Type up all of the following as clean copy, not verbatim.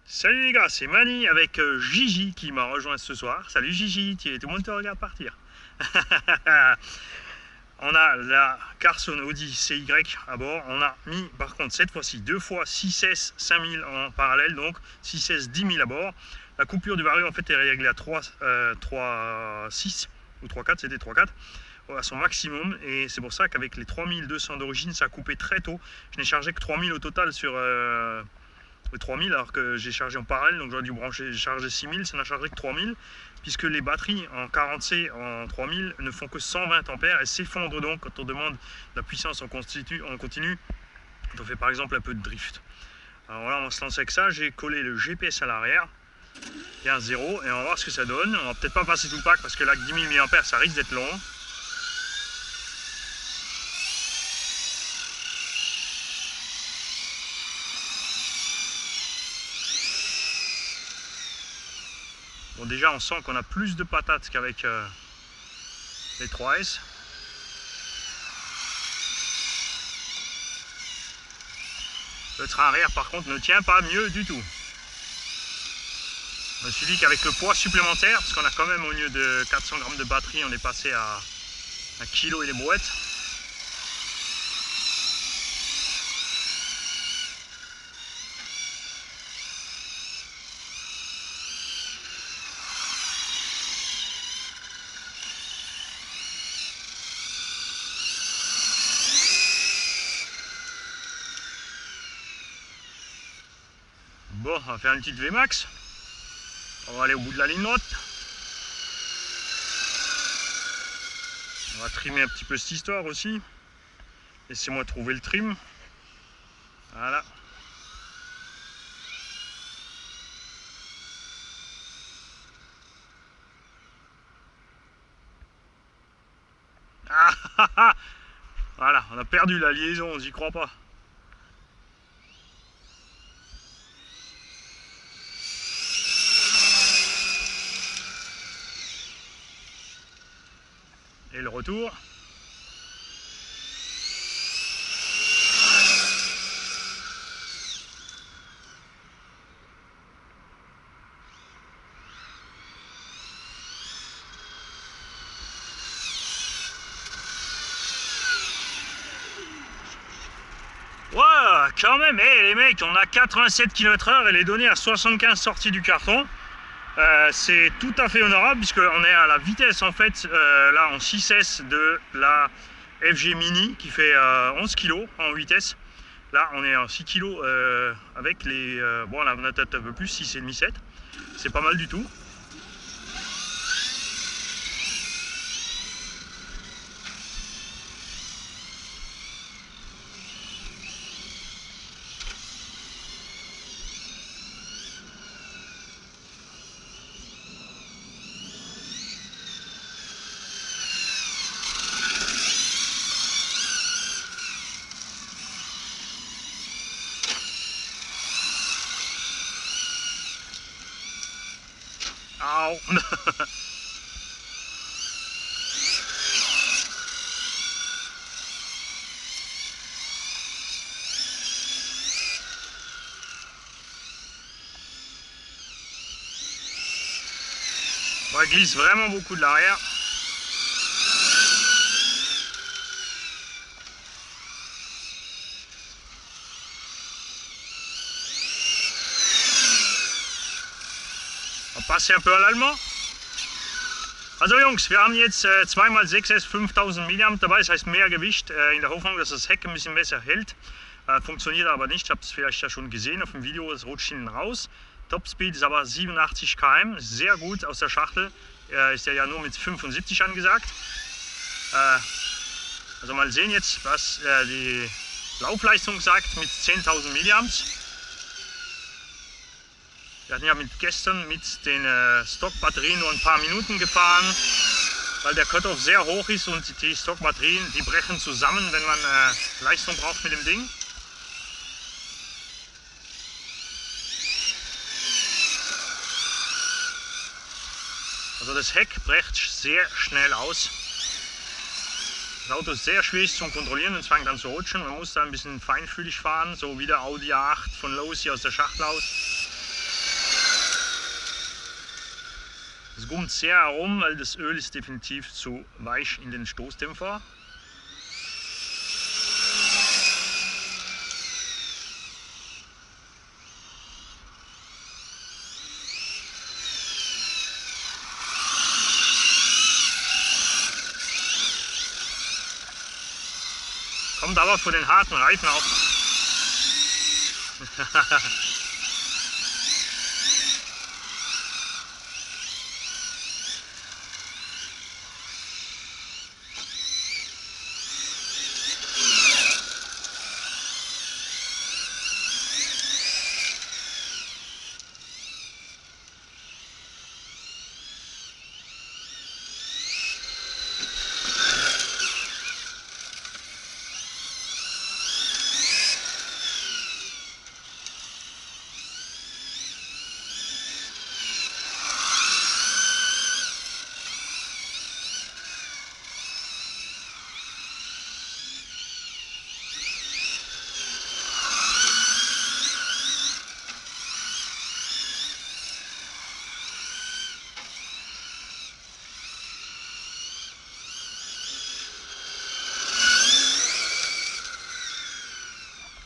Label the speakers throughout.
Speaker 1: Salut les gars, c'est Mani avec Gigi qui m'a rejoint ce soir. Salut Gigi, tout le monde te regarde partir. On a la Carson Audi CY à bord. On a mis par contre cette fois-ci deux fois 6S 5000 en parallèle, donc 6S 10 000 à bord. La coupure du vario en fait est réglée à 3,6 ou 3,4, c'était 3,4 à son maximum, et c'est pour ça qu'avec les 3200 d'origine ça a coupé très tôt. Je n'ai chargé que 3000 au total sur 3000 alors que j'ai chargé en parallèle, donc j'aurais dû brancher, charger 6000, ça n'a chargé que 3000 puisque les batteries en 40C en 3000 ne font que 120 ampères et s'effondrent donc quand on demande de la puissance en continu, quand on fait par exemple un peu de drift. Alors voilà, on va se lancer avec ça. J'ai collé le GPS à l'arrière et un 0 et on va voir ce que ça donne. On va peut-être pas passer tout le pack parce que là 10 000 mAh ça risque d'être long. Bon, déjà on sent qu'on a plus de patates qu'avec les 3S. Le train arrière par contre ne tient pas mieux du tout. Je me suis dit qu'avec le poids supplémentaire, parce qu'on a quand même au lieu de 400 grammes de batterie, on est passé à 1 kg et les brouettes. Bon, on va faire une petite Vmax. On va aller au bout de la ligne droite. On va trimer un petit peu cette histoire aussi. Laissez-moi trouver le trim. Voilà. Ah, voilà, on a perdu la liaison, j'y crois pas. Et le retour. Ouais, quand même, hey, les mecs, on a 87 km/h et les données à 75 sorties du carton. C'est tout à fait honorable puisqu'on est à la vitesse en fait là en 6S de la FG Mini qui fait 11 kg en vitesse. Là on est en 6 kg avec les... bon là on a peut-être un peu plus, 6,5, 7. C'est pas mal du tout. Au. On glisse vraiment beaucoup de l'arrière. On va passer un peu à l'allemand. Also Jungs, wir haben jetzt 2x6S 5000 mAh dabei, das heißt mehr Gewicht, in der Hoffnung, dass das Heck ein bisschen besser hält. Funktioniert aber nicht, habt es vielleicht ja schon gesehen auf dem Video, es rutscht hinten raus. Topspeed ist aber 87 km, sehr gut aus der Schachtel, ist ja nur mit 75 angesagt. Also mal sehen jetzt, was die Laufleistung sagt mit 10.000 mAh. Wir hatten ja gestern mit den Stockbatterien nur ein paar Minuten gefahren, weil der Cut-off sehr hoch ist und die Stockbatterien, die brechen zusammen, wenn man Leistung braucht mit dem Ding. Also das Heck bricht sehr schnell aus. Das Auto ist sehr schwierig zum Kontrollieren und es fängt an zu rutschen. Man muss da ein bisschen feinfühlig fahren, so wie der Audi A8 von Lowe's hier aus der Schachtel aus. Es gummt sehr herum, weil das Öl ist definitiv zu weich in den Stoßdämpfer. Kommt aber von den harten Reifen auch.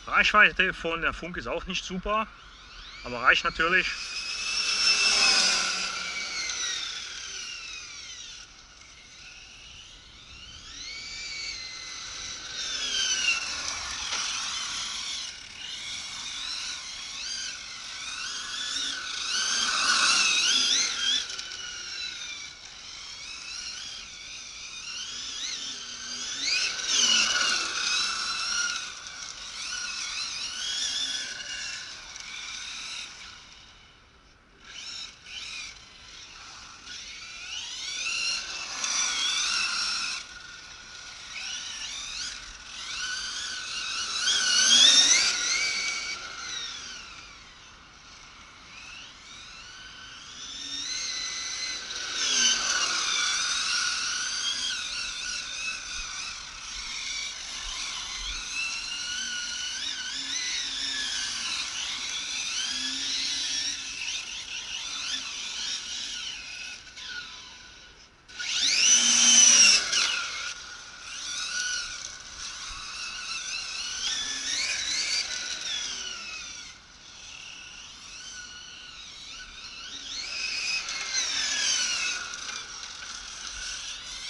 Speaker 1: Reichweite von der Funk ist auch nicht super, aber reicht natürlich.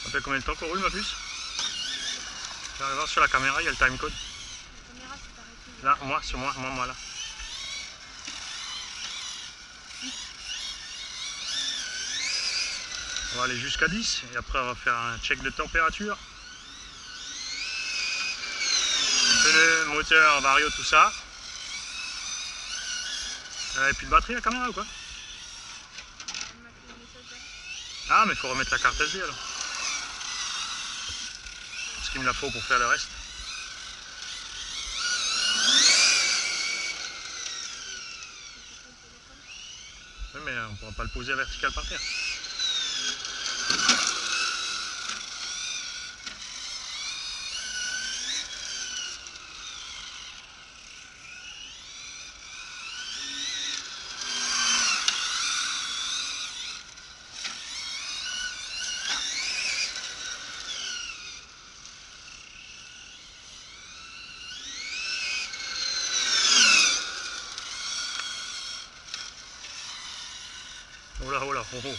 Speaker 1: Ça fait combien de temps qu'on roule, ma puce? Tu vas voir sur la caméra, il y a le timecode.
Speaker 2: La caméra s'est arrêtée.
Speaker 1: Là, moi, sur moi là. On va aller jusqu'à 10 et après on va faire un check de température. Pneu, moteur, vario, tout ça. Et puis de batterie la caméra ou quoi? Ah mais il faut remettre la carte SD alors. Parce qu'il me la faut pour faire le reste. Oui mais on ne pourra pas le poser à vertical par terre. Oh là, oh là, oh oh.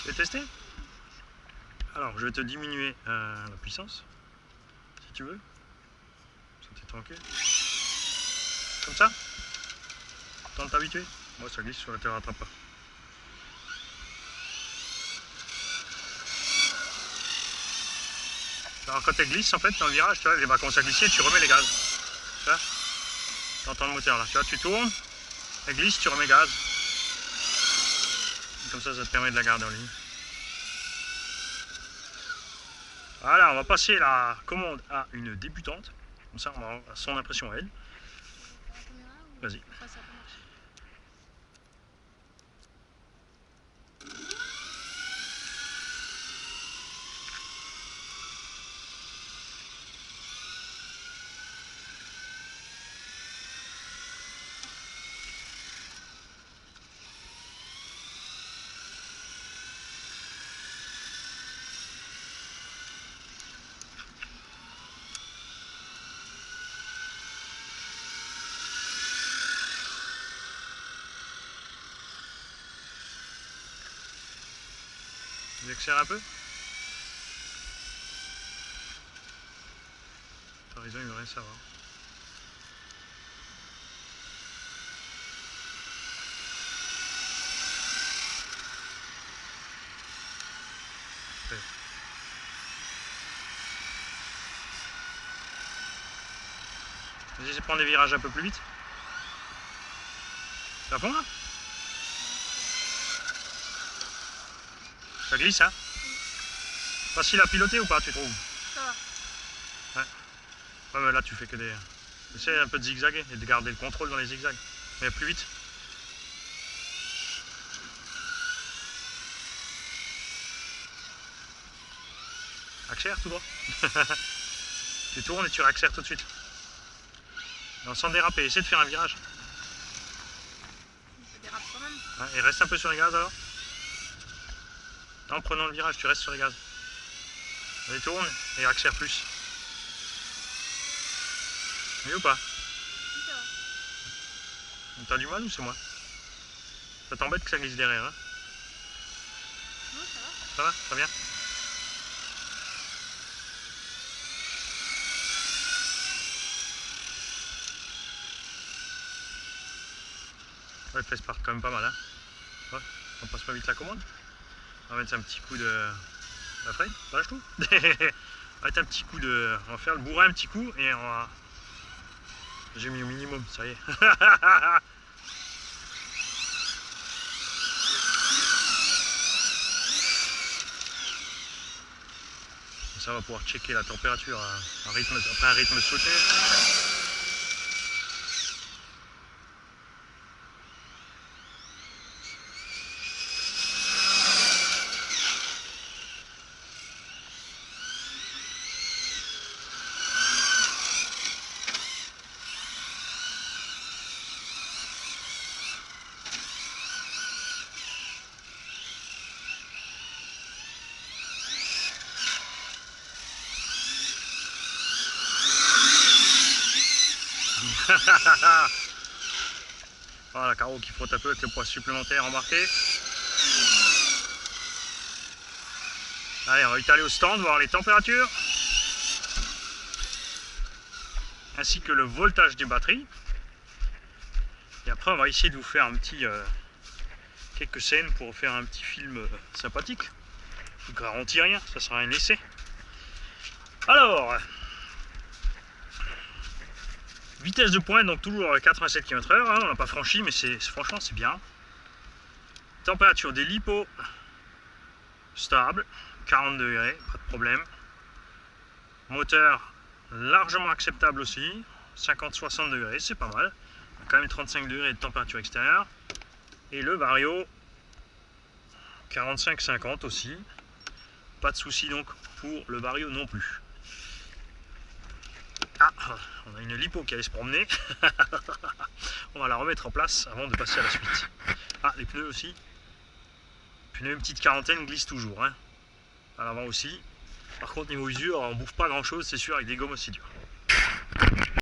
Speaker 1: Tu veux tester? Alors, je vais te diminuer la puissance, si tu veux. Ça t'est tranquille. Comme ça? Tant de t'habituer? Moi, ça glisse sur la terre rattrape pas. Alors, quand elle glisse, en fait, dans le virage, tu vois, elle va commencer à glisser, tu remets les gaz. Tu vois? Tu entends le moteur là. Tu vois, tu tournes, elle glisse, tu remets gaz. Et comme ça te permet de la garder en ligne. Voilà, on va passer la commande à une débutante. Comme ça, on va avoir son impression à elle. Vas-y. J'accélère un peu. T'as raison, il me reste à voir. Vas-y, c'est prendre des virages un peu plus vite. C'est à fond là? Ça glisse, hein? Facile à piloter ou pas, tu trouves?
Speaker 2: Ça va.
Speaker 1: Ouais, mais là tu fais que des... Essaye un peu de zigzaguer et de garder le contrôle dans les zigzags. Mais plus vite. Accélère tout droit. Tu tournes et tu réaccélères tout de suite. Non, sans déraper, essaie de faire un virage.
Speaker 2: Ça dérape quand même.
Speaker 1: Ouais, et reste un peu sur les gaz alors. En prenant le virage, tu restes sur les gaz. Allez, tourne et accélère plus. Mieux ou pas?
Speaker 2: Si, ça va.
Speaker 1: T'as du mal ou c'est moi? Ça t'embête que ça glisse derrière, hein?
Speaker 2: Non, ça va.
Speaker 1: Ça va? Très bien. Ouais, les fesses partent quand même pas mal, hein? Ouais, on passe pas vite la commande. On va mettre un petit coup de... La freine, lâche tout. On va mettre un petit coup de... On va faire le bourrin un petit coup et on va... J'ai mis au minimum, ça y est. Ça va pouvoir checker la température à un rythme, après un rythme soutenu. Voilà, Caro qui frotte un peu avec le poids supplémentaire embarqué. Allez, on va vite aller au stand, voir les températures. Ainsi que le voltage des batteries. Et après, on va essayer de vous faire un petit... quelques scènes pour faire un petit film sympathique. Je ne garantis rien, ça sera un essai. Alors... Vitesse de pointe, donc toujours 87 km/h, hein, on n'a pas franchi, mais franchement c'est bien. Température des lipos, stable, 40 degrés, pas de problème. Moteur largement acceptable aussi, 50-60 degrés, c'est pas mal. On a quand même 35 degrés de température extérieure. Et le Vario, 45-50 aussi. Pas de souci donc pour le Vario non plus. Ah, on a une lipo qui allait se promener. On va la remettre en place avant de passer à la suite. Ah, les pneus aussi. Les pneus, une petite quarantaine, glissent toujours. Hein. À l'avant aussi. Par contre, niveau usure, on bouffe pas grand chose, c'est sûr, avec des gommes aussi dures.